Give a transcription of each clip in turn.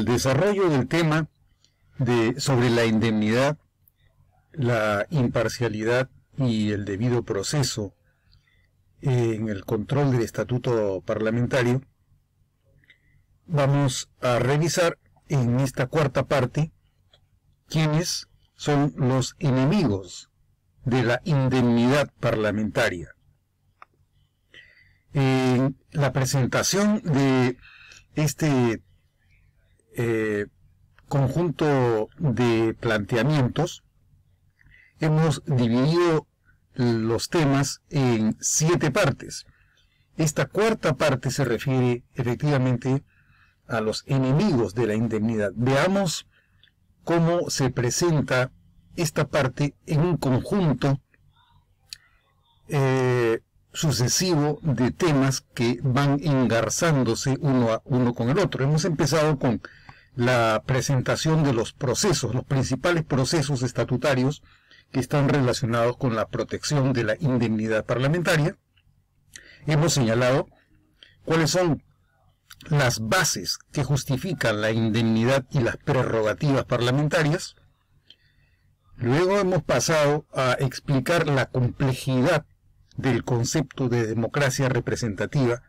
desarrollo del tema sobre la indemnidad, la imparcialidad y el debido proceso en el control del estatuto parlamentario, vamos a revisar en esta cuarta parte quiénes son los enemigos de la indemnidad parlamentaria. En la presentación de este conjunto de planteamientos, hemos dividido los temas en 7 partes. Esta cuarta parte se refiere efectivamente a los enemigos de la indemnidad. Veamos cómo se presenta esta parte en un conjunto sucesivo de temas que van engarzándose uno con el otro. Hemos empezado con la presentación de los procesos, los principales procesos estatutarios que están relacionados con la protección de la indemnidad parlamentaria. Hemos señalado cuáles son las bases que justifican la indemnidad y las prerrogativas parlamentarias. Luego hemos pasado a explicar la complejidad del concepto de democracia representativa,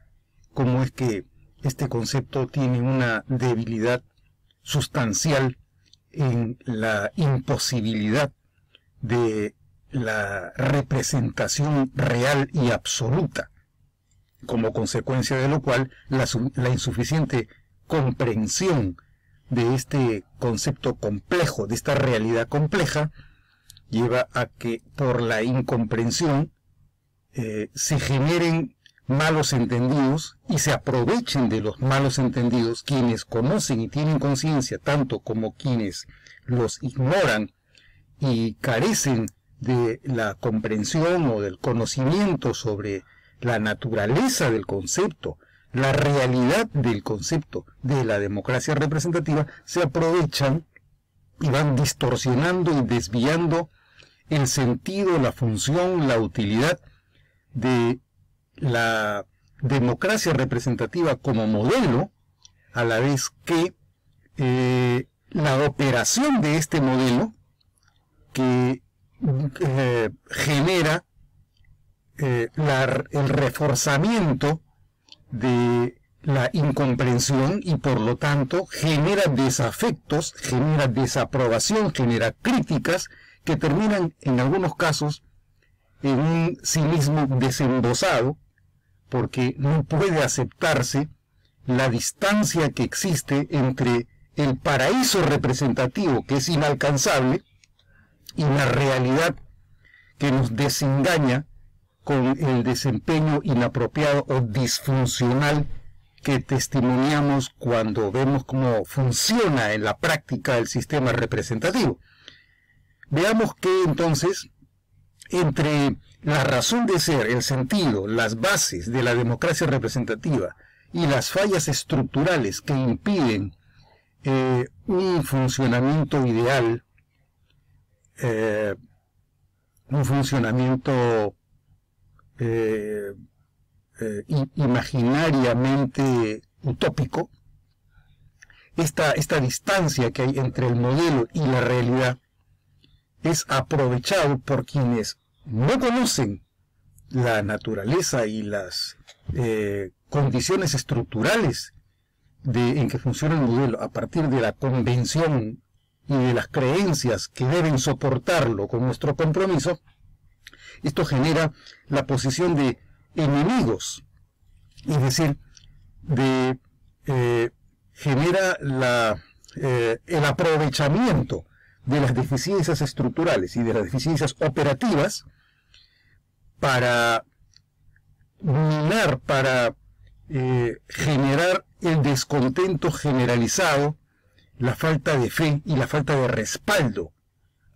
cómo es que este concepto tiene una debilidad sustancial en la imposibilidad de la representación real y absoluta, como consecuencia de lo cual la insuficiente comprensión de este concepto complejo, de esta realidad compleja, lleva a que por la incomprensión se generen malos entendidos y se aprovechen de los malos entendidos quienes conocen y tienen conciencia, tanto como quienes los ignoran y carecen de la comprensión o del conocimiento sobre la naturaleza del concepto, la realidad del concepto de la democracia representativa, se aprovechan y van distorsionando y desviando el sentido, la función, la utilidad de la democracia representativa como modelo, a la vez que la operación de este modelo que genera el reforzamiento de la incomprensión y por lo tanto genera desafectos, genera desaprobación, genera críticas que terminan en algunos casos en un cinismo desembosado, porque no puede aceptarse la distancia que existe entre el paraíso representativo, que es inalcanzable, y la realidad que nos desengaña con el desempeño inapropiado o disfuncional que testimoniamos cuando vemos cómo funciona en la práctica el sistema representativo. Veamos que entonces, entre la razón de ser, el sentido, las bases de la democracia representativa y las fallas estructurales que impiden un funcionamiento ideal, un funcionamiento imaginariamente utópico, esta distancia que hay entre el modelo y la realidad es aprovechado por quienes no conocen la naturaleza y las condiciones estructurales en que funciona el modelo a partir de la convención y de las creencias que deben soportarlo con nuestro compromiso. Esto genera la posición de enemigos, es decir, genera el aprovechamiento de las deficiencias estructurales y de las deficiencias operativas para minar, para generar el descontento generalizado, la falta de fe y la falta de respaldo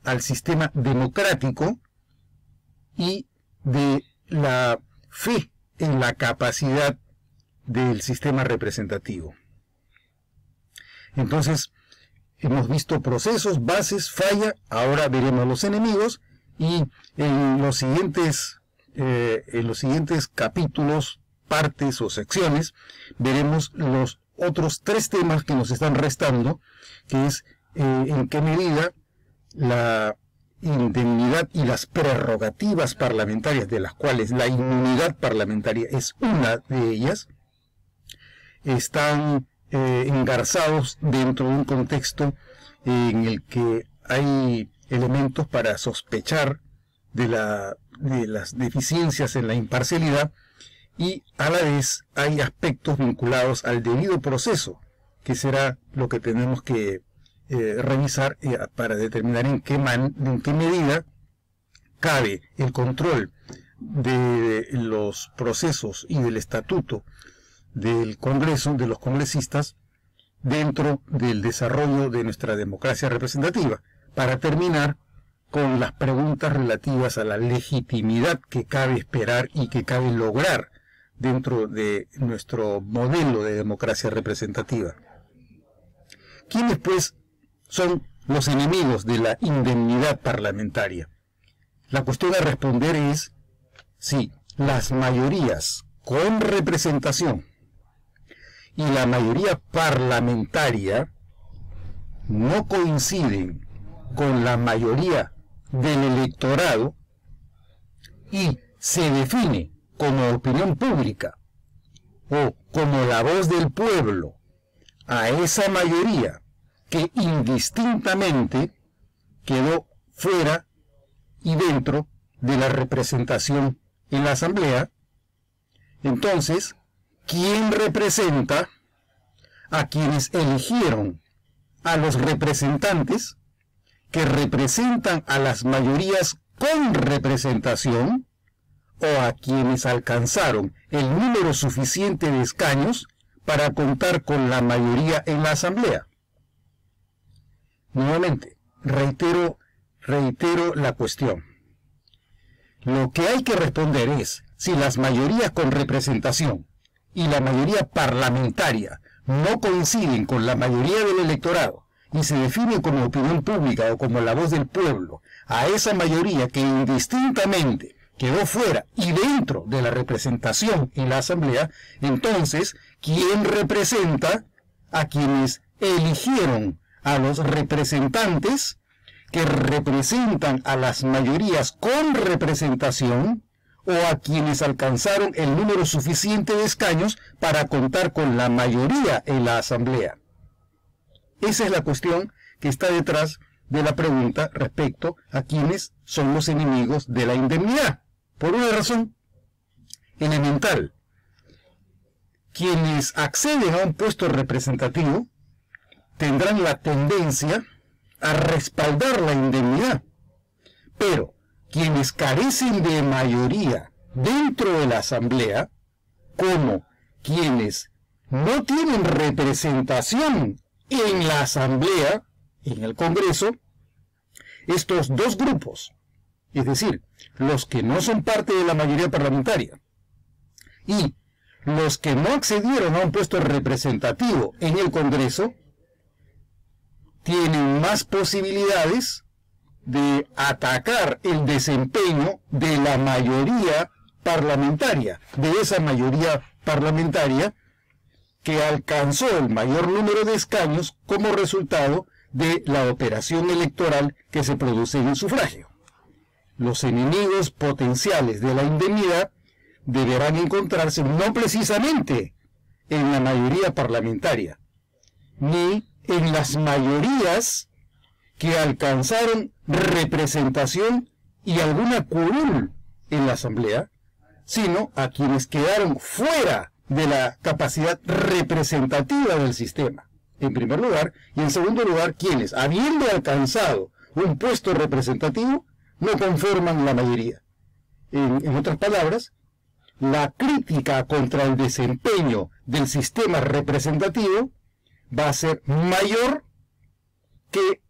al sistema democrático y de la fe en la capacidad del sistema representativo. Entonces, hemos visto procesos, bases, falla, ahora veremos los enemigos y en los siguientes capítulos, partes o secciones, veremos los otros 3 temas que nos están restando, que es en qué medida la indemnidad y las prerrogativas parlamentarias, de las cuales la inmunidad parlamentaria es una de ellas, están engarzados dentro de un contexto en el que hay elementos para sospechar de las deficiencias en la imparcialidad, y a la vez hay aspectos vinculados al debido proceso, que será lo que tenemos que revisar para determinar en qué medida cabe el control de los procesos y del estatuto del Congreso, de los congresistas, dentro del desarrollo de nuestra democracia representativa, para terminar con las preguntas relativas a la legitimidad que cabe esperar y que cabe lograr dentro de nuestro modelo de democracia representativa. ¿Quiénes, pues, son los enemigos de la indemnidad parlamentaria? La cuestión a responder es si las mayorías con representación y la mayoría parlamentaria no coinciden con la mayoría del electorado y se define como opinión pública o como la voz del pueblo a esa mayoría que indistintamente quedó fuera y dentro de la representación en la Asamblea. Entonces, ¿quién representa a quienes eligieron a los representantes que representan a las mayorías con representación, o a quienes alcanzaron el número suficiente de escaños para contar con la mayoría en la Asamblea? Nuevamente, reitero la cuestión. Lo que hay que responder es si las mayorías con representación y la mayoría parlamentaria no coinciden con la mayoría del electorado y se define como opinión pública o como la voz del pueblo a esa mayoría que indistintamente quedó fuera y dentro de la representación en la Asamblea, entonces, ¿quién representa a quienes eligieron a los representantes que representan a las mayorías con representación, o a quienes alcanzaron el número suficiente de escaños para contar con la mayoría en la Asamblea? Esa es la cuestión que está detrás de la pregunta respecto a quiénes son los enemigos de la indemnidad. Por una razón elemental: quienes acceden a un puesto representativo tendrán la tendencia a respaldar la indemnidad, pero quienes carecen de mayoría dentro de la Asamblea, como quienes no tienen representación en la Asamblea, en el Congreso, estos dos grupos, es decir, los que no son parte de la mayoría parlamentaria y los que no accedieron a un puesto representativo en el Congreso, tienen más posibilidades de atacar el desempeño de la mayoría parlamentaria, de esa mayoría parlamentaria que alcanzó el mayor número de escaños como resultado de la operación electoral que se produce en el sufragio. Los enemigos potenciales de la indemnidad deberán encontrarse no precisamente en la mayoría parlamentaria, ni en las mayorías que alcanzaron representación y alguna curul en la Asamblea, sino a quienes quedaron fuera de la capacidad representativa del sistema, en primer lugar, y en segundo lugar, quienes, habiendo alcanzado un puesto representativo, no conforman la mayoría. En otras palabras, la crítica contra el desempeño del sistema representativo va a ser mayor que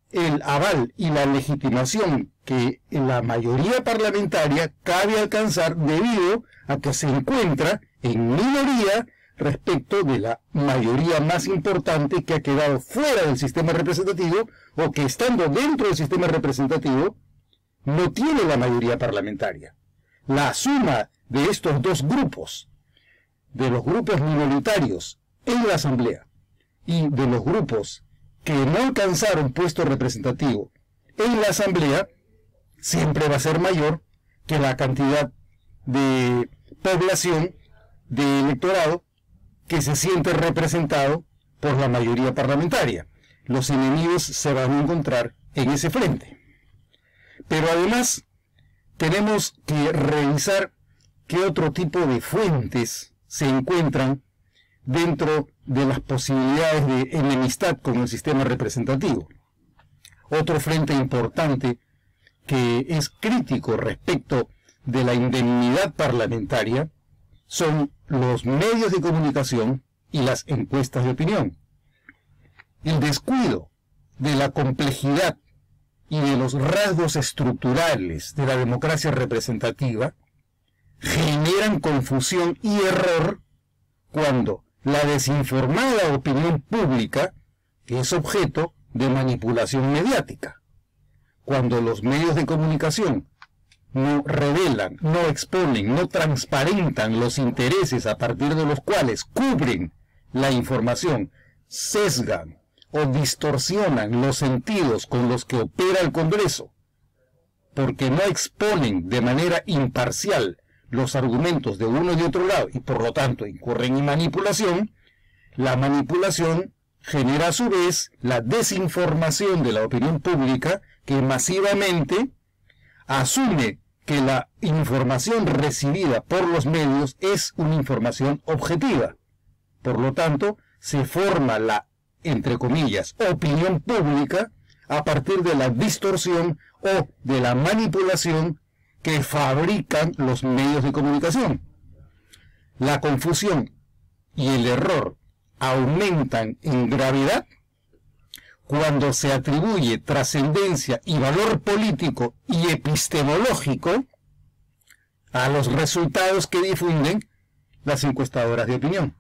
el aval y la legitimación que la mayoría parlamentaria cabe alcanzar debido a que se encuentra en minoría respecto de la mayoría más importante que ha quedado fuera del sistema representativo o que, estando dentro del sistema representativo, no tiene la mayoría parlamentaria. La suma de estos dos grupos, de los grupos minoritarios en la Asamblea y de los grupos que no alcanzaron puesto representativo en la Asamblea siempre va a ser mayor que la cantidad de población, de electorado, que se siente representado por la mayoría parlamentaria. Los enemigos se van a encontrar en ese frente. Pero además tenemos que revisar qué otro tipo de fuentes se encuentran dentro de las posibilidades de enemistad con el sistema representativo. Otro frente importante que es crítico respecto de la indemnidad parlamentaria son los medios de comunicación y las encuestas de opinión. El descuido de la complejidad y de los rasgos estructurales de la democracia representativa generan confusión y error cuando la desinformada opinión pública es objeto de manipulación mediática. Cuando los medios de comunicación no revelan, no exponen, no transparentan los intereses a partir de los cuales cubren la información, sesgan o distorsionan los sentidos con los que opera el Congreso, porque no exponen de manera imparcial los argumentos de uno y de otro lado y por lo tanto incurren en manipulación, la manipulación genera a su vez la desinformación de la opinión pública que masivamente asume que la información recibida por los medios es una información objetiva. Por lo tanto, se forma la, entre comillas, opinión pública a partir de la distorsión o de la manipulación que fabrican los medios de comunicación. La confusión y el error aumentan en gravedad cuando se atribuye trascendencia y valor político y epistemológico a los resultados que difunden las encuestadoras de opinión.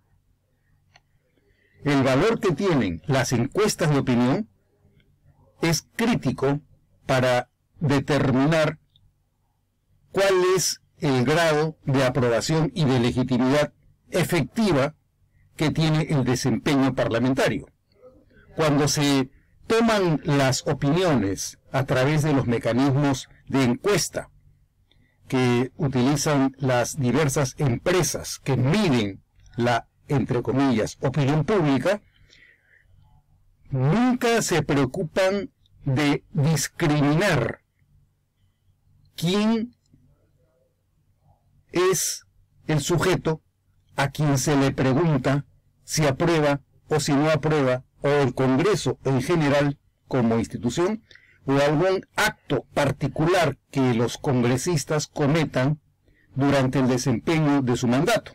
El valor que tienen las encuestas de opinión es crítico para determinar cuál es el grado de aprobación y de legitimidad efectiva que tiene el desempeño parlamentario. Cuando se toman las opiniones a través de los mecanismos de encuesta que utilizan las diversas empresas que miden la, entre comillas, opinión pública, nunca se preocupan de discriminar quién es el sujeto a quien se le pregunta si aprueba o si no aprueba, o el Congreso en general como institución, o algún acto particular que los congresistas cometan durante el desempeño de su mandato.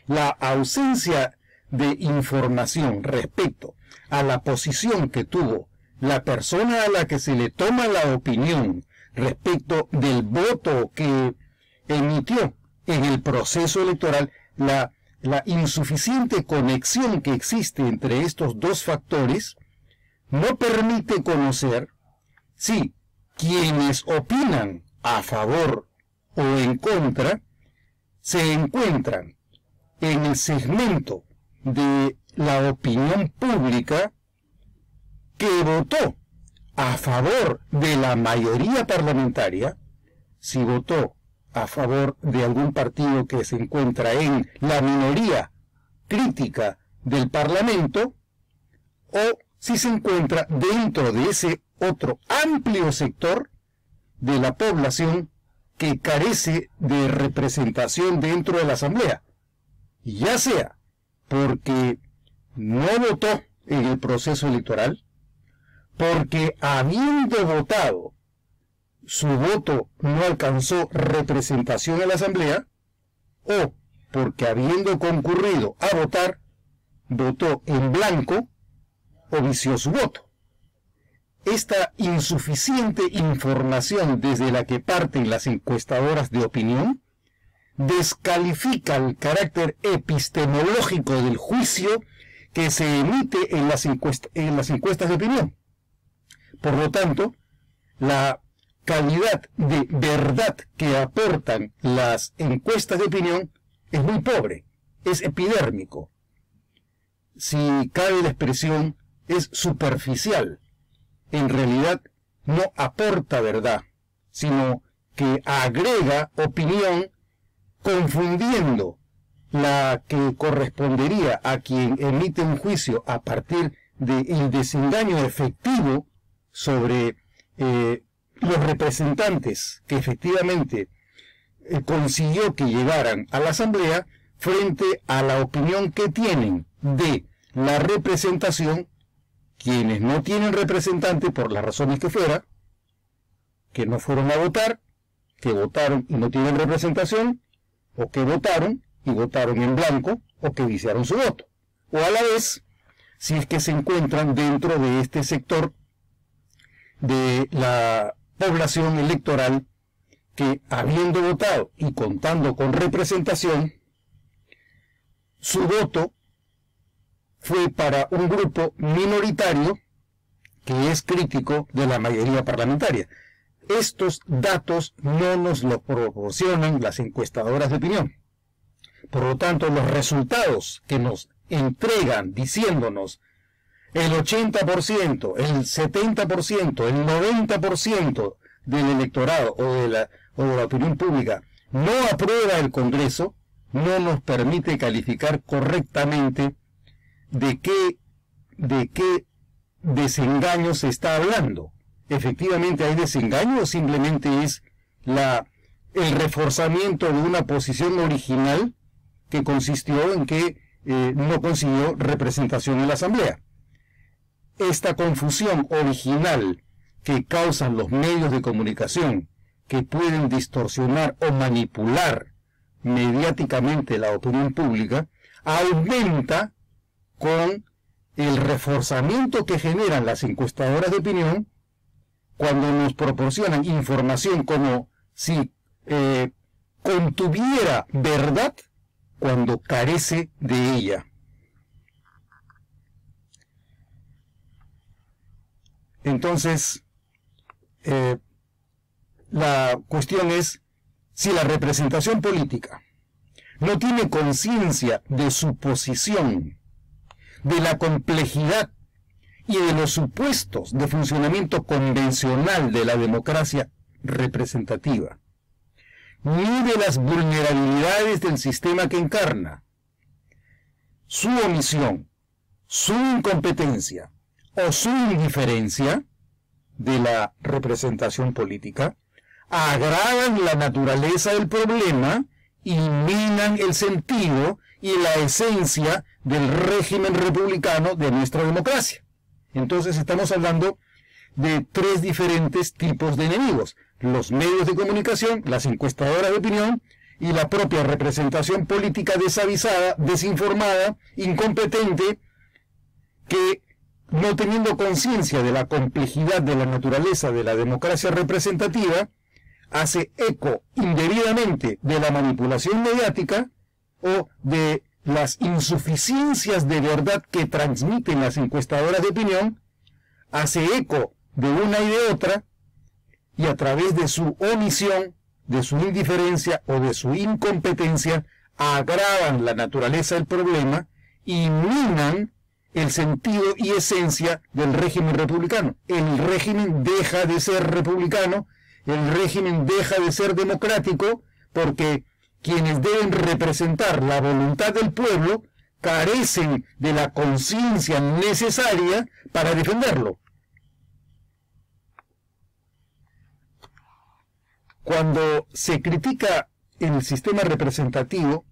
La ausencia de información respecto a la posición que tuvo la persona a la que se le toma la opinión respecto del voto que emitió en el proceso electoral, la insuficiente conexión que existe entre estos dos factores no permite conocer si quienes opinan a favor o en contra se encuentran en el segmento de la opinión pública que votó a favor de la mayoría parlamentaria, si votó a favor de algún partido que se encuentra en la minoría crítica del Parlamento, o si se encuentra dentro de ese otro amplio sector de la población que carece de representación dentro de la Asamblea, ya sea porque no votó en el proceso electoral, porque habiendo votado su voto no alcanzó representación en la Asamblea, o porque habiendo concurrido a votar, votó en blanco o vició su voto. Esta insuficiente información desde la que parten las encuestadoras de opinión descalifica el carácter epistemológico del juicio que se emite en las encuestas de opinión. Por lo tanto, la calidad de verdad que aportan las encuestas de opinión es muy pobre, es epidérmico. si cabe la expresión, es superficial. En realidad no aporta verdad, sino que agrega opinión confundiendo la que correspondería a quien emite un juicio a partir del desengaño efectivo sobre los representantes que efectivamente consiguió que llegaran a la Asamblea, frente a la opinión que tienen de la representación quienes no tienen representante por las razones que fuera, que no fueron a votar, que votaron y no tienen representación, o que votaron y votaron en blanco, o que viciaron su voto. O a la vez, si es que se encuentran dentro de este sector de la población electoral que, habiendo votado y contando con representación, su voto fue para un grupo minoritario que es crítico de la mayoría parlamentaria. Estos datos no nos los proporcionan las encuestadoras de opinión. Por lo tanto, los resultados que nos entregan diciéndonos el 80%, el 70%, el 90% del electorado o de la opinión pública no aprueba el Congreso, no nos permite calificar correctamente de qué desengaño se está hablando. ¿Efectivamente hay desengaño o simplemente es el reforzamiento de una posición original que consistió en que no consiguió representación en la Asamblea? Esta confusión original que causan los medios de comunicación, que pueden distorsionar o manipular mediáticamente la opinión pública, aumenta con el reforzamiento que generan las encuestadoras de opinión cuando nos proporcionan información como si contuviera verdad cuando carece de ella. Entonces, la cuestión es, si la representación política no tiene conciencia de su posición, de la complejidad y de los supuestos de funcionamiento convencional de la democracia representativa, ni de las vulnerabilidades del sistema que encarna, su omisión, su incompetencia o su indiferencia de la representación política, agravan la naturaleza del problema y minan el sentido y la esencia del régimen republicano de nuestra democracia. Entonces estamos hablando de tres diferentes tipos de enemigos: los medios de comunicación, las encuestadoras de opinión y la propia representación política desavisada, desinformada, incompetente, que, no teniendo conciencia de la complejidad de la naturaleza de la democracia representativa, hace eco indebidamente de la manipulación mediática o de las insuficiencias de verdad que transmiten las encuestadoras de opinión, hace eco de una y de otra, y a través de su omisión, de su indiferencia o de su incompetencia, agravan la naturaleza del problema y minan el sentido y esencia del régimen republicano. El régimen deja de ser republicano, el régimen deja de ser democrático, porque quienes deben representar la voluntad del pueblo carecen de la conciencia necesaria para defenderlo. Cuando se critica el sistema representativo,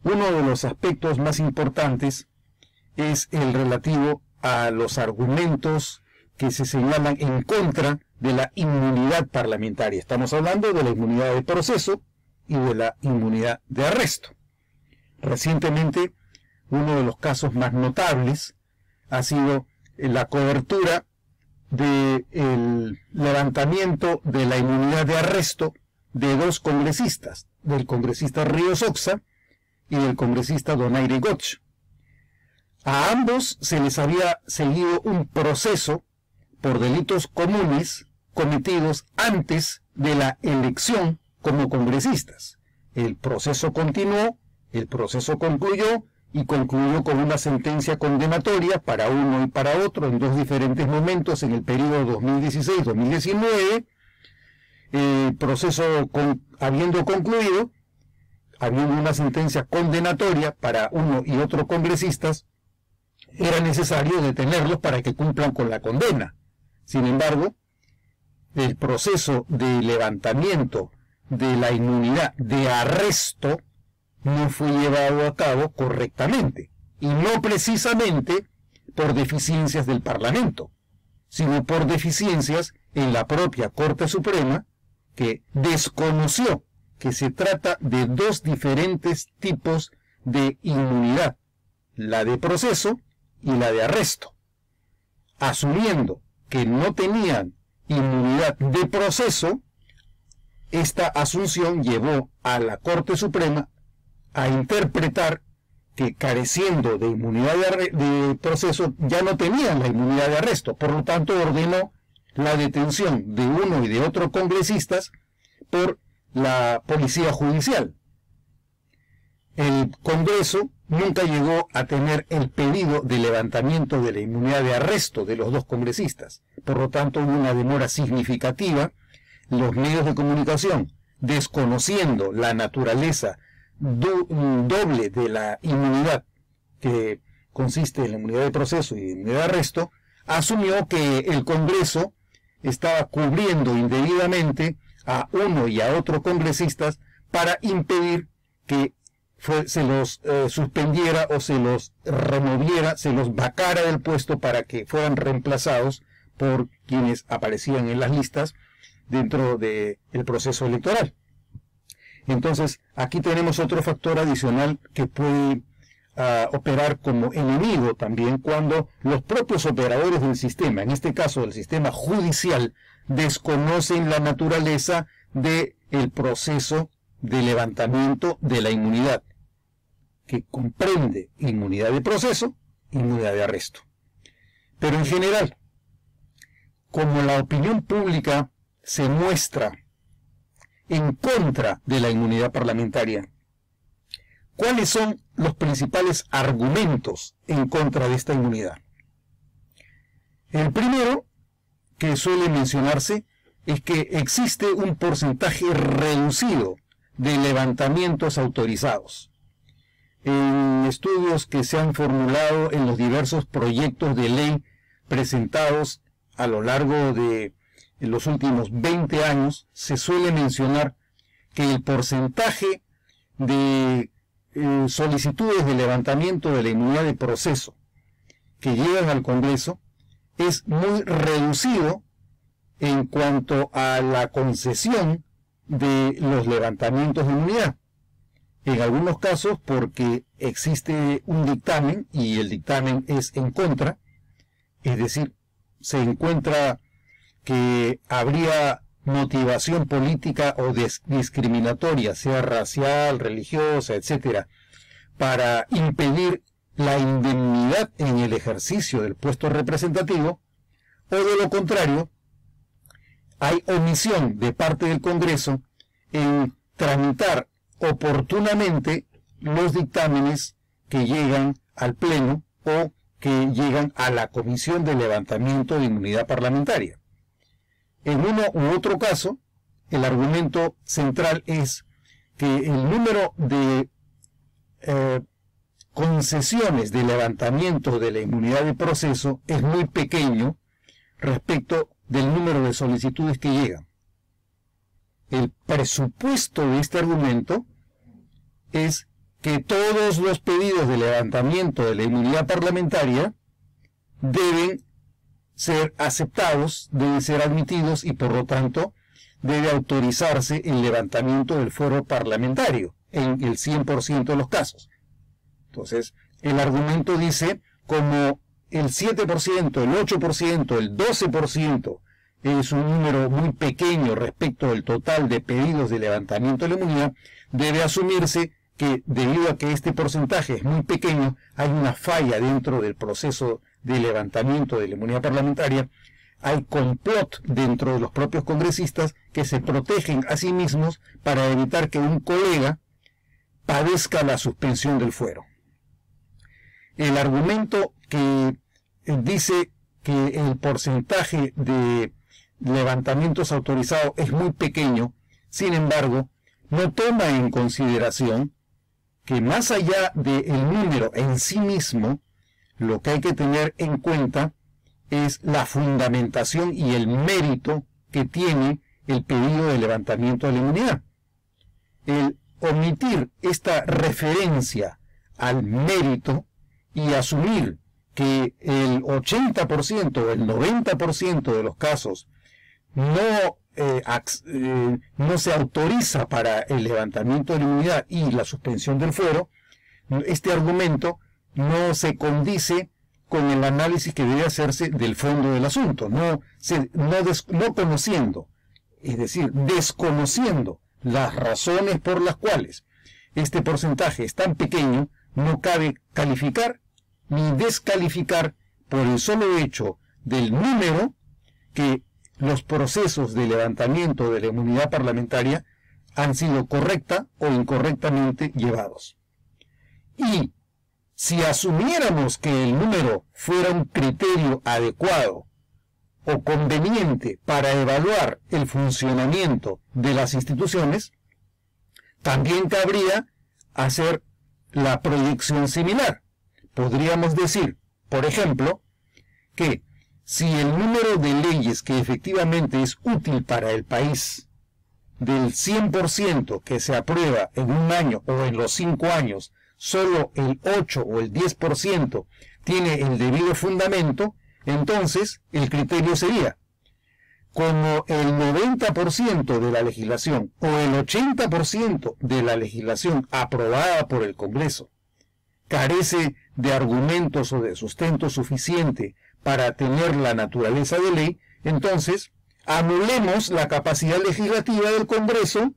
uno de los aspectos más importantes es el relativo a los argumentos que se señalan en contra de la inmunidad parlamentaria. Estamos hablando de la inmunidad de proceso y de la inmunidad de arresto. Recientemente, uno de los casos más notables ha sido la cobertura del levantamiento de la inmunidad de arresto de dos congresistas, del congresista Ríos Oxa y del congresista Donaire Goch. A ambos se les había seguido un proceso por delitos comunes cometidos antes de la elección como congresistas. El proceso continuó, el proceso concluyó y concluyó con una sentencia condenatoria para uno y para otro en dos diferentes momentos en el periodo 2016-2019. El proceso habiendo concluido, habiendo una sentencia condenatoria para uno y otro congresistas, era necesario detenerlos para que cumplan con la condena. Sin embargo, el proceso de levantamiento de la inmunidad de arresto no fue llevado a cabo correctamente, y no precisamente por deficiencias del Parlamento, sino por deficiencias en la propia Corte Suprema, que desconoció que se trata de dos diferentes tipos de inmunidad, la de proceso y la de arresto, asumiendo que no tenían inmunidad de proceso. Esta asunción llevó a la Corte Suprema a interpretar que, careciendo de inmunidad de proceso, ya no tenían la inmunidad de arresto. Por lo tanto, ordenó la detención de uno y de otro congresistas por la policía judicial. El Congreso nunca llegó a tener el pedido de levantamiento de la inmunidad de arresto de los dos congresistas. Por lo tanto, hubo una demora significativa. Los medios de comunicación, desconociendo la naturaleza doble de la inmunidad, que consiste en la inmunidad de proceso y inmunidad de arresto, asumió que el Congreso estaba cubriendo indebidamente a uno y a otro congresistas para impedir que se los suspendiera o se los removiera, se los vacara del puesto para que fueran reemplazados por quienes aparecían en las listas dentro del proceso electoral. Entonces, aquí tenemos otro factor adicional que puede operar como enemigo también cuando los propios operadores del sistema, en este caso del sistema judicial, desconocen la naturaleza del proceso de levantamiento de la inmunidad, que comprende inmunidad de proceso, inmunidad de arresto. Pero en general, como la opinión pública se muestra en contra de la inmunidad parlamentaria, ¿cuáles son los principales argumentos en contra de esta inmunidad? El primero que suele mencionarse es que existe un porcentaje reducido de levantamientos autorizados. En estudios que se han formulado en los diversos proyectos de ley presentados a lo largo de los últimos 20 años, se suele mencionar que el porcentaje de solicitudes de levantamiento de la inmunidad de proceso que llegan al Congreso es muy reducido en cuanto a la concesión de los levantamientos de inmunidad. En algunos casos porque existe un dictamen y el dictamen es en contra, es decir, se encuentra que habría motivación política o discriminatoria, sea racial, religiosa, etcétera, para impedir la indemnidad en el ejercicio del puesto representativo, o de lo contrario, hay omisión de parte del Congreso en tramitar oportunamente los dictámenes que llegan al Pleno o que llegan a la Comisión de Levantamiento de Inmunidad Parlamentaria. En uno u otro caso, el argumento central es que el número de concesiones de levantamiento de la inmunidad de proceso es muy pequeño respecto del número de solicitudes que llegan. El presupuesto de este argumento es que todos los pedidos de levantamiento de la inmunidad parlamentaria deben ser aceptados, deben ser admitidos y por lo tanto debe autorizarse el levantamiento del fuero parlamentario en el 100% de los casos. Entonces, el argumento dice, como el 7%, el 8%, el 12% es un número muy pequeño respecto del total de pedidos de levantamiento de la inmunidad, debe asumirse que debido a que este porcentaje es muy pequeño, hay una falla dentro del proceso de levantamiento de la inmunidad parlamentaria, hay complot dentro de los propios congresistas que se protegen a sí mismos para evitar que un colega padezca la suspensión del fuero. el argumento que dice que el porcentaje de levantamientos autorizados es muy pequeño, sin embargo, no toma en consideración que más allá del número en sí mismo, lo que hay que tener en cuenta es la fundamentación y el mérito que tiene el pedido de levantamiento de la inmunidad. El omitir esta referencia al mérito y asumir que el 80% o el 90% de los casos no se autoriza para el levantamiento de la inmunidad y la suspensión del fuero, este argumento no se condice con el análisis que debe hacerse del fondo del asunto, no conociendo, es decir, desconociendo las razones por las cuales este porcentaje es tan pequeño, no cabe calificar ni descalificar por el solo hecho del número que los procesos de levantamiento de la inmunidad parlamentaria han sido correcta o incorrectamente llevados. Y si asumiéramos que el número fuera un criterio adecuado o conveniente para evaluar el funcionamiento de las instituciones, también cabría hacer la proyección similar. Podríamos decir, por ejemplo, que si el número de leyes que efectivamente es útil para el país, del 100% que se aprueba en un año o en los 5 años, solo el 8 o el 10% tiene el debido fundamento, entonces el criterio sería, como el 90% de la legislación o el 80% de la legislación aprobada por el Congreso carece de argumentos o de sustento suficiente para tener la naturaleza de ley, entonces anulemos la capacidad legislativa del Congreso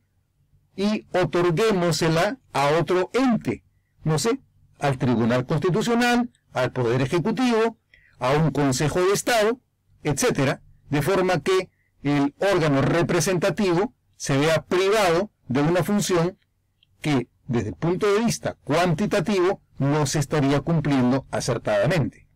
y otorguémosela a otro ente, no sé, al Tribunal Constitucional, al Poder Ejecutivo, a un Consejo de Estado, etcétera, de forma que el órgano representativo se vea privado de una función que, desde el punto de vista cuantitativo, no se estaría cumpliendo acertadamente.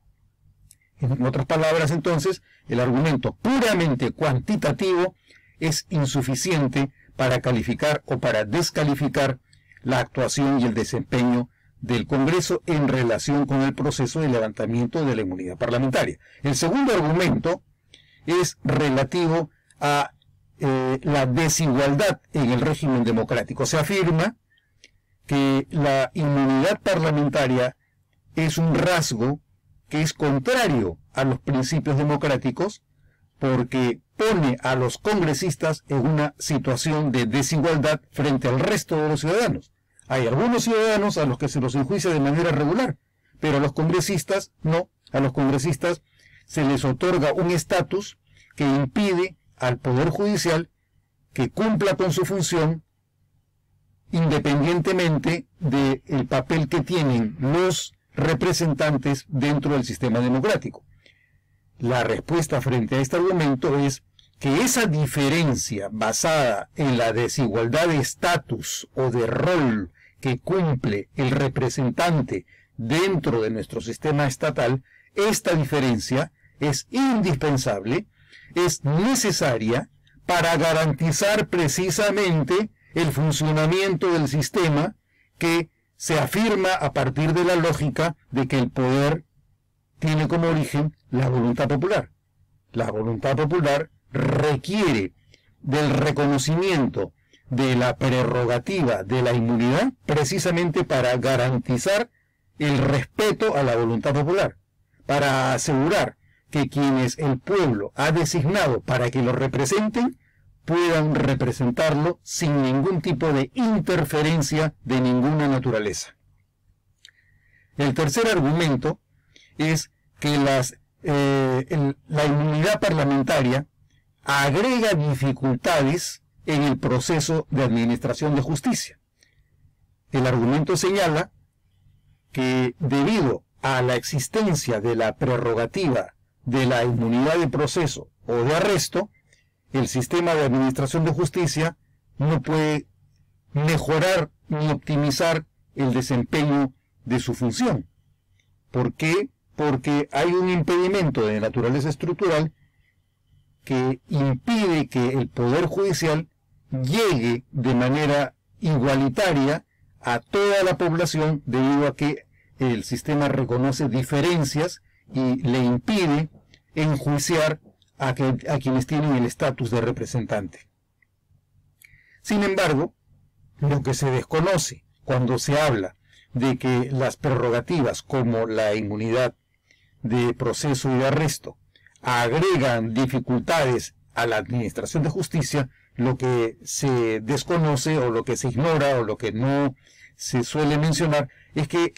En otras palabras, entonces, el argumento puramente cuantitativo es insuficiente para calificar o para descalificar la actuación y el desempeño del Congreso en relación con el proceso de levantamiento de la inmunidad parlamentaria. El segundo argumento es relativo a la desigualdad en el régimen democrático. Se afirma que la inmunidad parlamentaria es un rasgo que es contrario a los principios democráticos porque pone a los congresistas en una situación de desigualdad frente al resto de los ciudadanos. Hay algunos ciudadanos a los que se los enjuicia de manera regular, pero a los congresistas no. A los congresistas se les otorga un estatus que impide al Poder Judicial que cumpla con su función independientemente del papel que tienen los representantes dentro del sistema democrático. La respuesta frente a este argumento es que esa diferencia basada en la desigualdad de estatus o de rol que cumple el representante dentro de nuestro sistema estatal, esta diferencia es indispensable, es necesaria para garantizar precisamente el funcionamiento del sistema que se afirma a partir de la lógica de que el poder tiene como origen la voluntad popular. La voluntad popular requiere del reconocimiento de la prerrogativa de la inmunidad precisamente para garantizar el respeto a la voluntad popular, para asegurar que quienes el pueblo ha designado para que lo representen puedan representarlo sin ningún tipo de interferencia de ninguna naturaleza. El tercer argumento es que la inmunidad parlamentaria agrega dificultades en el proceso de administración de justicia. El argumento señala que debido a la existencia de la prerrogativa de la inmunidad de proceso o de arresto, el sistema de administración de justicia no puede mejorar ni optimizar el desempeño de su función. ¿Por qué? Porque hay un impedimento de naturaleza estructural que impide que el Poder Judicial llegue de manera igualitaria a toda la población, debido a que el sistema reconoce diferencias y le impide enjuiciar a quienes tienen el estatus de representante. Sin embargo, lo que se desconoce cuando se habla de que las prerrogativas como la inmunidad de proceso y de arresto agregan dificultades a la administración de justicia, lo que se desconoce o lo que se ignora o lo que no se suele mencionar es que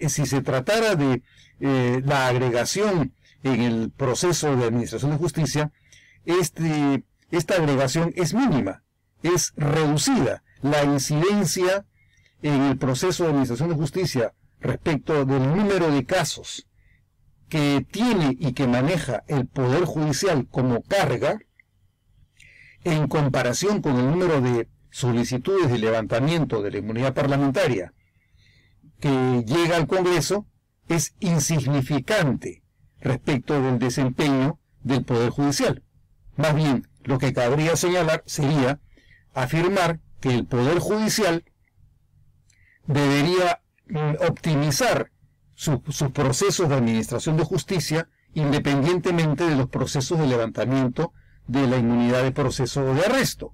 si se tratara de la agregación en el proceso de administración de justicia, esta agregación es mínima, es reducida. La incidencia en el proceso de administración de justicia respecto del número de casos que tiene y que maneja el Poder Judicial como carga, en comparación con el número de solicitudes de levantamiento de la inmunidad parlamentaria que llega al Congreso, es insignificante respecto del desempeño del Poder Judicial. Más bien, lo que cabría señalar sería afirmar que el Poder Judicial debería optimizar sus procesos de administración de justicia independientemente de los procesos de levantamiento de la inmunidad de proceso o de arresto.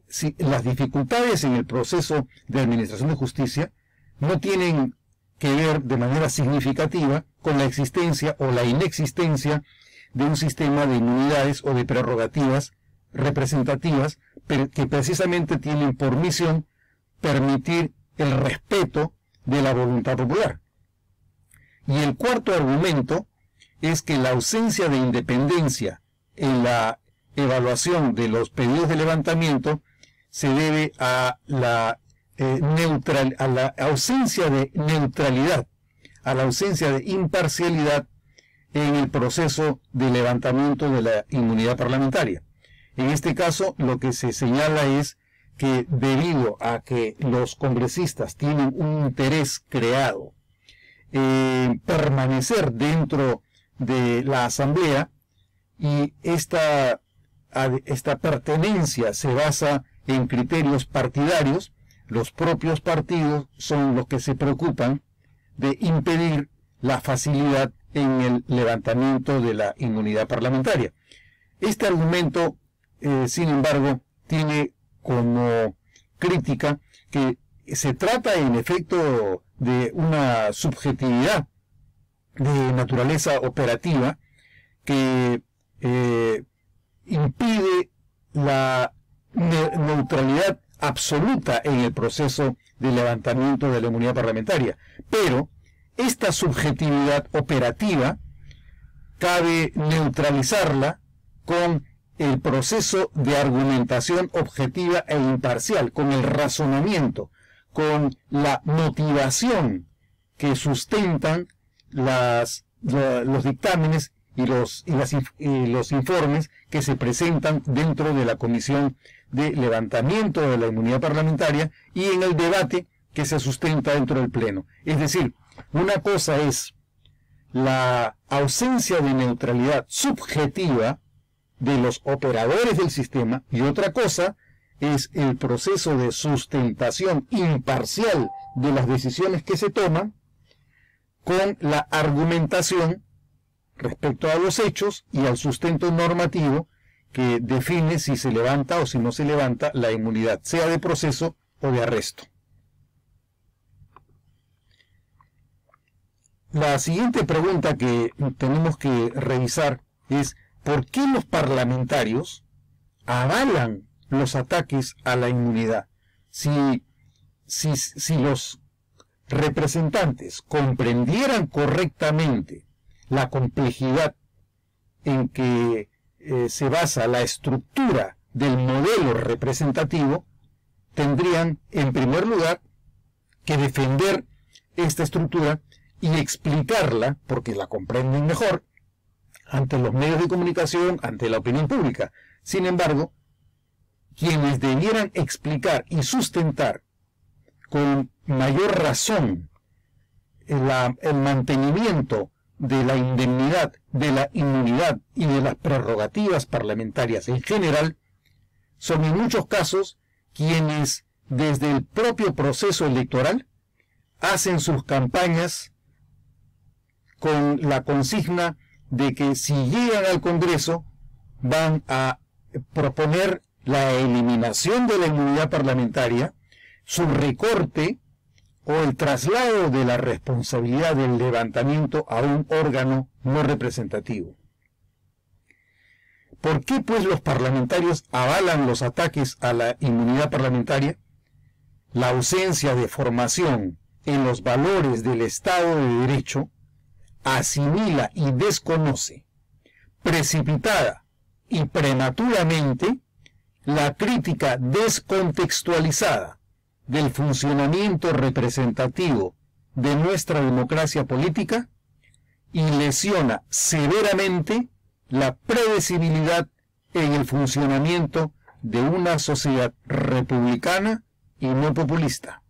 Si las dificultades en el proceso de administración de justicia no tienen que ver de manera significativa con la existencia o la inexistencia de un sistema de inmunidades o de prerrogativas representativas, pero que precisamente tienen por misión permitir el respeto de la voluntad popular. Y el cuarto argumento es que la ausencia de independencia en la evaluación de los pedidos de levantamiento se debe a la ausencia de neutralidad, a la ausencia de imparcialidad en el proceso de levantamiento de la inmunidad parlamentaria. En este caso, lo que se señala es que debido a que los congresistas tienen un interés creado en permanecer dentro de la Asamblea, y esta pertenencia se basa en criterios partidarios, los propios partidos son los que se preocupan de impedir la facilidad en el levantamiento de la inmunidad parlamentaria. Este argumento, sin embargo, tiene como crítica que se trata en efecto de una subjetividad de naturaleza operativa que impide la neutralidad absoluta en el proceso de levantamiento de la inmunidad parlamentaria. Pero esta subjetividad operativa cabe neutralizarla con el proceso de argumentación objetiva e imparcial, con el razonamiento, con la motivación que sustentan los dictámenes y los informes que se presentan dentro de la Comisión de Levantamiento de la Inmunidad Parlamentaria y en el debate que se sustenta dentro del Pleno. Es decir, una cosa es la ausencia de neutralidad subjetiva de los operadores del sistema y otra cosa es el proceso de sustentación imparcial de las decisiones que se toman con la argumentación respecto a los hechos y al sustento normativo que define si se levanta o si no se levanta la inmunidad, sea de proceso o de arresto. La siguiente pregunta que tenemos que revisar es ¿por qué los parlamentarios avalan los ataques a la inmunidad? Si los representantes comprendieran correctamente la complejidad en que se basa la estructura del modelo representativo, tendrían en primer lugar que defender esta estructura y explicarla, porque la comprenden mejor, ante los medios de comunicación, ante la opinión pública. Sin embargo, quienes debieran explicar y sustentar con mayor razón el mantenimiento de la indemnidad, de la inmunidad y de las prerrogativas parlamentarias en general, son en muchos casos quienes desde el propio proceso electoral hacen sus campañas con la consigna de que si llegan al Congreso van a proponer la eliminación de la inmunidad parlamentaria, su recorte o el traslado de la responsabilidad del levantamiento a un órgano no representativo. ¿Por qué, pues, los parlamentarios avalan los ataques a la inmunidad parlamentaria? La ausencia de formación en los valores del Estado de Derecho asimila y desconoce, precipitada y prematuramente, la crítica descontextualizada del funcionamiento representativo de nuestra democracia política y lesiona severamente la predecibilidad en el funcionamiento de una sociedad republicana y no populista.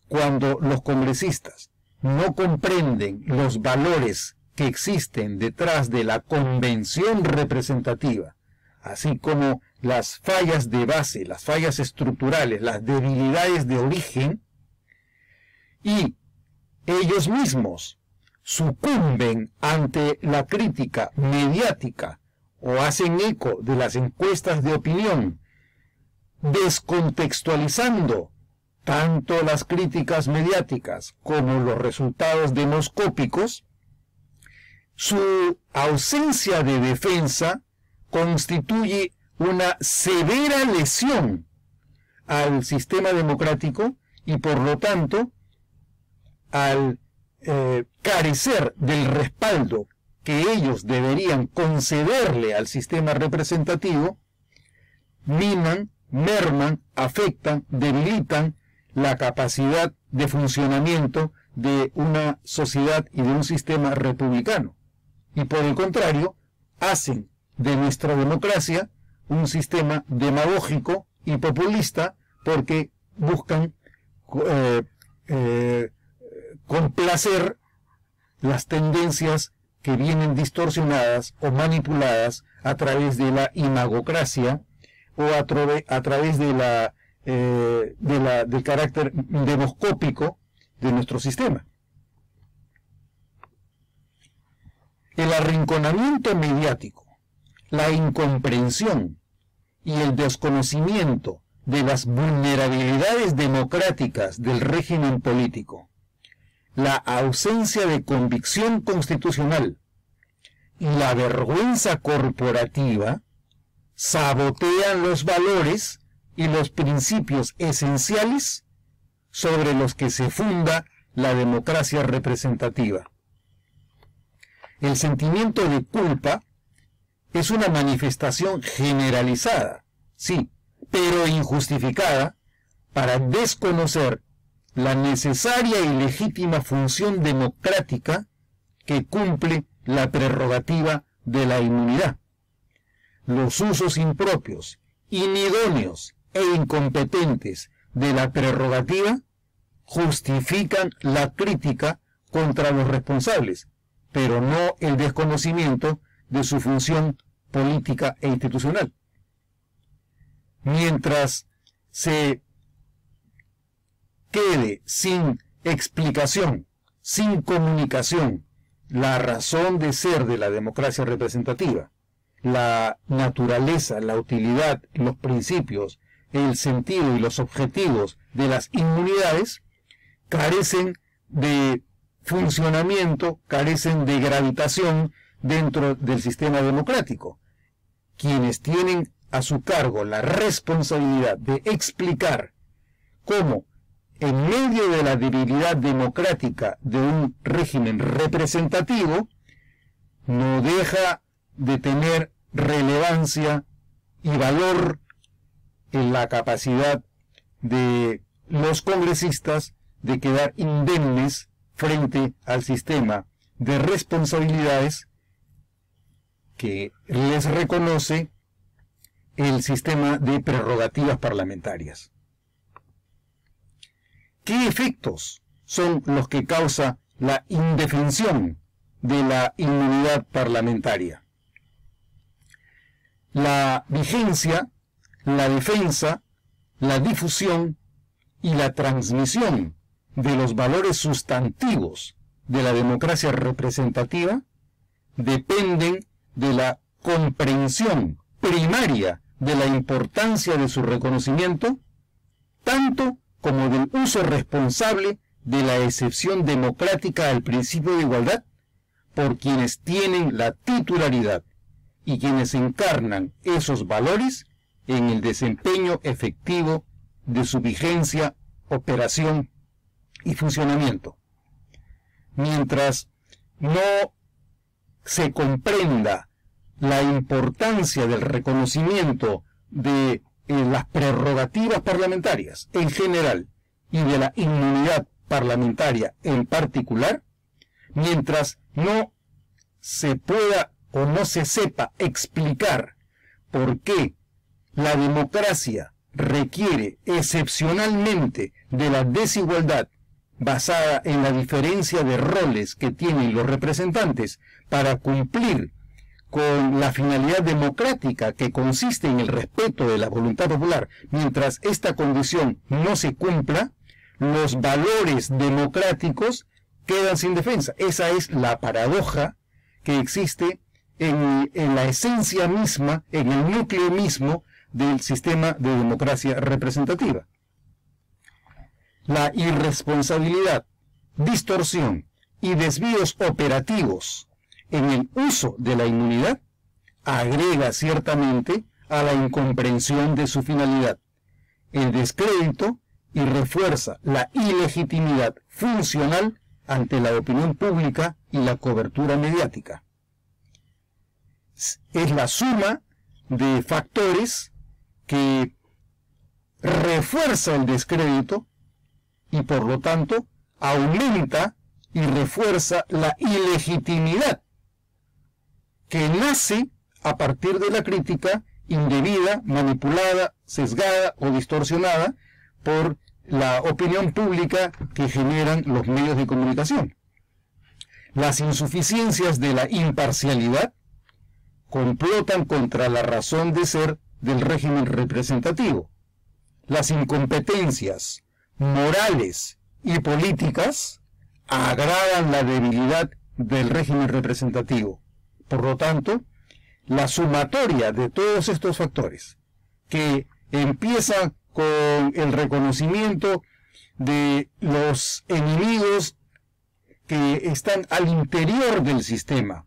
Cuando los congresistas no comprenden los valores que existen detrás de la convención representativa, así como las fallas de base, las fallas estructurales, las debilidades de origen, y ellos mismos sucumben ante la crítica mediática o hacen eco de las encuestas de opinión, descontextualizando tanto las críticas mediáticas como los resultados demoscópicos, su ausencia de defensa constituye una severa lesión al sistema democrático y, por lo tanto, al carecer del respaldo que ellos deberían concederle al sistema representativo, minan, merman, afectan, debilitan la capacidad de funcionamiento de una sociedad y de un sistema republicano. Y por el contrario, hacen de nuestra democracia un sistema demagógico y populista porque buscan complacer las tendencias que vienen distorsionadas o manipuladas a través de la imagocracia o a través de del carácter demoscópico de nuestro sistema. El arrinconamiento mediático, la incomprensión y el desconocimiento de las vulnerabilidades democráticas del régimen político, la ausencia de convicción constitucional y la vergüenza corporativa sabotean los valores y los principios esenciales sobre los que se funda la democracia representativa. El sentimiento de culpa es una manifestación generalizada, sí, pero injustificada, para desconocer la necesaria y legítima función democrática que cumple la prerrogativa de la inmunidad. Los usos impropios, inidóneos e incompetentes de la prerrogativa justifican la crítica contra los responsables, pero no el desconocimiento de su función política e institucional. Mientras se quede sin explicación, sin comunicación, la razón de ser de la democracia representativa, la naturaleza, la utilidad, los principios, el sentido y los objetivos de las inmunidades, carecen de funcionamiento, carecen de gravitación dentro del sistema democrático. Quienes tienen a su cargo la responsabilidad de explicar cómo, en medio de la debilidad democrática de un régimen representativo, no deja de tener relevancia y valor en la capacidad de los congresistas de quedar indemnes frente al sistema de responsabilidades que les reconoce el sistema de prerrogativas parlamentarias. ¿Qué efectos son los que causan la indefensión de la inmunidad parlamentaria. La vigencia, la defensa, la difusión y la transmisión de los valores sustantivos de la democracia representativa dependen de la comprensión primaria de la importancia de su reconocimiento, tanto como del uso responsable de la excepción democrática al principio de igualdad por quienes tienen la titularidad y quienes encarnan esos valores en el desempeño efectivo de su vigencia, operación y funcionamiento. Mientras no se comprenda la importancia del reconocimiento de las prerrogativas parlamentarias en general y de la inmunidad parlamentaria en particular, mientras no se pueda o no se sepa explicar por qué la democracia requiere excepcionalmente de la desigualdad basada en la diferencia de roles que tienen los representantes para cumplir con la finalidad democrática que consiste en el respeto de la voluntad popular, mientras esta condición no se cumpla, los valores democráticos quedan sin defensa. Esa es la paradoja que existe en la esencia misma, en el núcleo mismo del sistema de democracia representativa. La irresponsabilidad, distorsión y desvíos operativos en el uso de la inmunidad agrega ciertamente a la incomprensión de su finalidad, el descrédito y refuerza la ilegitimidad funcional ante la opinión pública y la cobertura mediática. Es la suma de factores que refuerza el descrédito y por lo tanto aumenta y refuerza la ilegitimidad que nace a partir de la crítica indebida, manipulada, sesgada o distorsionada por la opinión pública que generan los medios de comunicación. Las insuficiencias de la imparcialidad complotan contra la razón de ser del régimen representativo. Las incompetencias morales y políticas agravan la debilidad del régimen representativo. Por lo tanto, la sumatoria de todos estos factores, que empiezan con el reconocimiento de los enemigos que están al interior del sistema,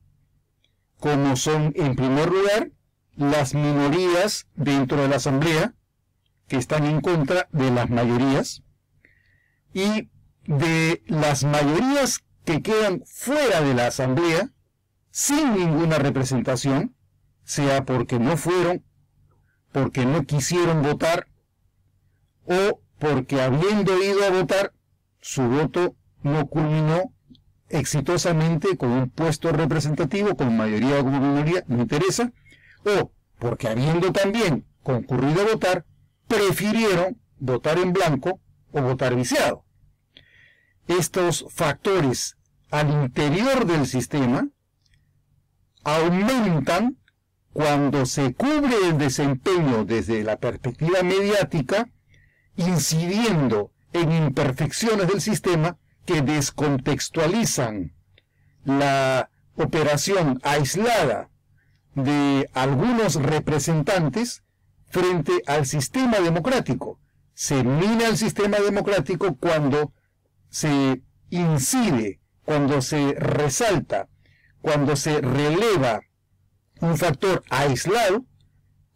como son, en primer lugar, las minorías dentro de la Asamblea, que están en contra de las mayorías, y de las mayorías que quedan fuera de la Asamblea, sin ninguna representación, sea porque no fueron, porque no quisieron votar, o porque habiendo ido a votar, su voto no culminó exitosamente con un puesto representativo, con mayoría o con minoría, no interesa, o porque habiendo también concurrido a votar, prefirieron votar en blanco o votar viciado. Estos factores al interior del sistema aumentan cuando se cubre el desempeño desde la perspectiva mediática, incidiendo en imperfecciones del sistema que descontextualizan la operación aislada de algunos representantes frente al sistema democrático. Se mina el sistema democrático cuando se incide, cuando se resalta, cuando se releva un factor aislado,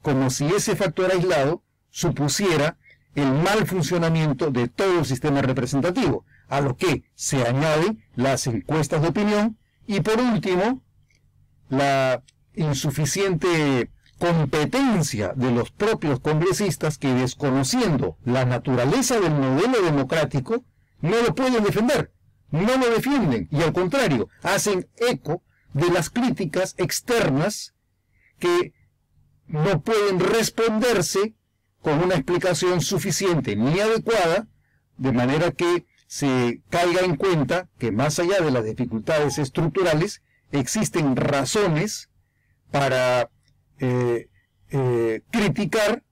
como si ese factor aislado supusiera el mal funcionamiento de todo el sistema representativo, a lo que se añaden las encuestas de opinión y, por último, la insuficiente competencia de los propios congresistas que, desconociendo la naturaleza del modelo democrático, no lo pueden defender, no lo defienden y, al contrario, hacen eco de las críticas externas que no pueden responderse con una explicación suficiente ni adecuada, de manera que se caiga en cuenta que más allá de las dificultades estructurales, existen razones para criticar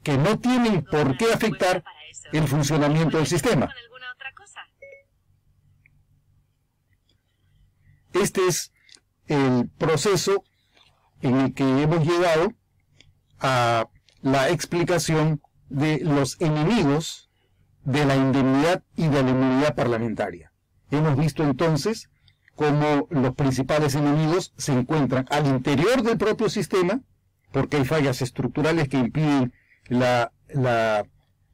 que no tienen por qué afectar el funcionamiento del sistema. Este es el proceso en el que hemos llegado a la explicación de los enemigos de la indemnidad y de la inmunidad parlamentaria. Hemos visto entonces cómo los principales enemigos se encuentran al interior del propio sistema, porque hay fallas estructurales que impiden la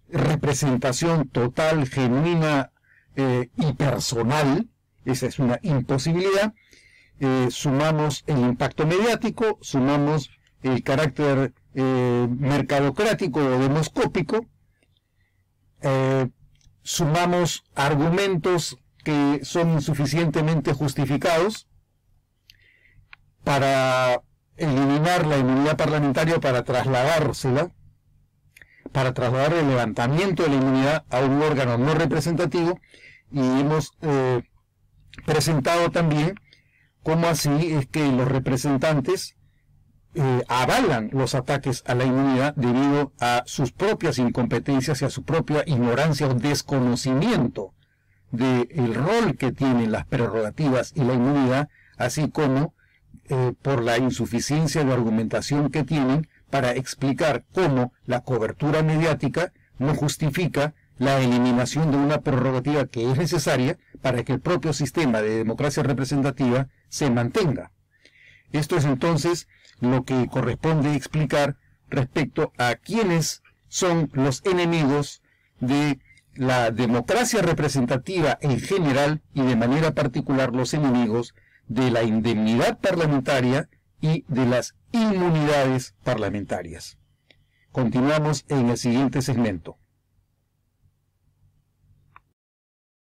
representación total, genuina y personal. Esa es una imposibilidad. Sumamos el impacto mediático, sumamos el carácter mercadocrático o demoscópico, sumamos argumentos que son insuficientemente justificados para eliminar la inmunidad parlamentaria, para trasladar el levantamiento de la inmunidad a un órgano no representativo, y hemos presentado también cómo así es que los representantes avalan los ataques a la inmunidad debido a sus propias incompetencias y a su propia ignorancia o desconocimiento del rol que tienen las prerrogativas y la inmunidad, así como por la insuficiencia de argumentación que tienen para explicar cómo la cobertura mediática no justifica la eliminación de una prerrogativa que es necesaria para que el propio sistema de democracia representativa se mantenga. Esto es entonces lo que corresponde explicar respecto a quiénes son los enemigos de la democracia representativa en general y de manera particular los enemigos de la indemnidad parlamentaria y de las inmunidades parlamentarias. Continuamos en el siguiente segmento.